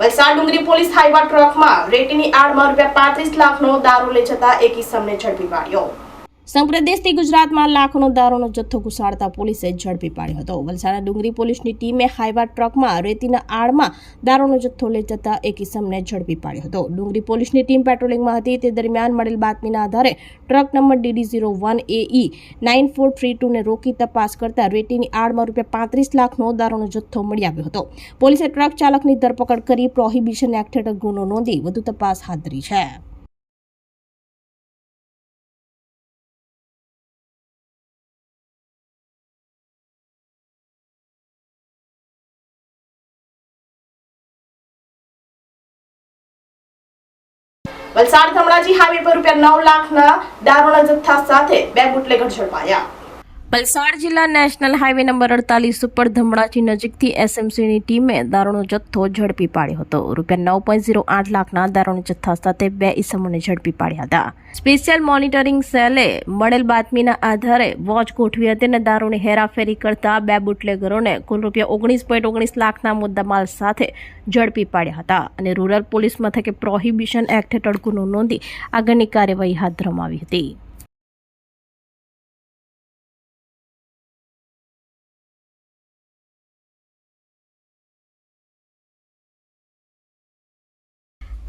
વલસાડ ડુંગરી police Hyva ટ્રકમાં રેતીની આડમાં ₹35 લાખનો દારૂ લઈ જતા એક ઇસમને ઝડપી પાડ્યો। સંપ્રદેશથી ગુજરાતમાં લાખનો દારૂનો જથ્થો ઘુસાડતા પોલીસે ઝડપી પાડ્યો હતો। વલસાડના ડુંગરી પોલીસની ટીમે હાઈવા ટ્રકમાં રેતીના આડમાં દારૂનો જથ્થો લઈ જતા એક ઇસમને ઝડપી પાડ્યો હતો। ડુંગરી પોલીસની ટીમ પેટ્રોલિંગમાં હતી તે દરમિયાન મળેલ બાતમીના આધારે ટ્રક નંબર DD01AE 9432 ને રોકી તપાસ કરતા રેતીની આડમાં ₹35 લાખનો દારૂનો જથ્થો મળી આવ્યો હતો। પોલીસે ટ્રક ચાલકની ધરપકડ કરી પ્રોહિબિશન એક્ટ હેઠળ ગુનો નોંધી વધુ તપાસ હાથ ધરી છે। વલસાડ ધમણાજી હાઈવે પર ₹9 લાખના દારૂના જથ્થા સાથે 2 બુટલેગર ઝડપાયા। વલસાડ જિલ્લા નેશનલ હાઈવે નંબર 48 ઉપર ધમણાજી નજીકથી SMCની ટીમે દારૂનો જથ્થો ઝડપી પાડ્યો હતો। ₹9.08 લાખના દારૂના જથ્થા સાથે 2 ઇસમોને ઝડપી પાડ્યા હતા। સ્પેશિયલ મોનિટરિંગ સેલે મળેલ બાતમીના આધારે વોચ ગોઠવી હતી અને દારૂની હેરાફેરી કરતા 2 બુટલેગરોને કુલ ₹19.19 લાખના મુદ્દામાલ સાથે ઝડપી પાડ્યા હતા અને રૂરલ પોલીસ મથકે પ્રોહિબિશન એક્ટ હેઠળ ગુનો નોંધી આગળની કાર્યવાહી હાથ ધરવામાં આવી હતી।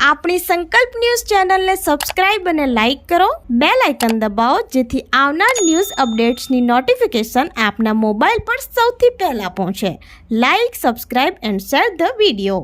આપણી સંકલ્પ ન્યૂઝ ચેનલને સબસ્ક્રાઇબ અને લાઇક કરો, બેલ આઇકન દબાવો જેથી આવનાર ન્યૂઝ અપડેટ્સની નોટિફિકેશન આપના મોબાઈલ પર સૌથી પહેલા પહોંચે। Like, subscribe and share the video.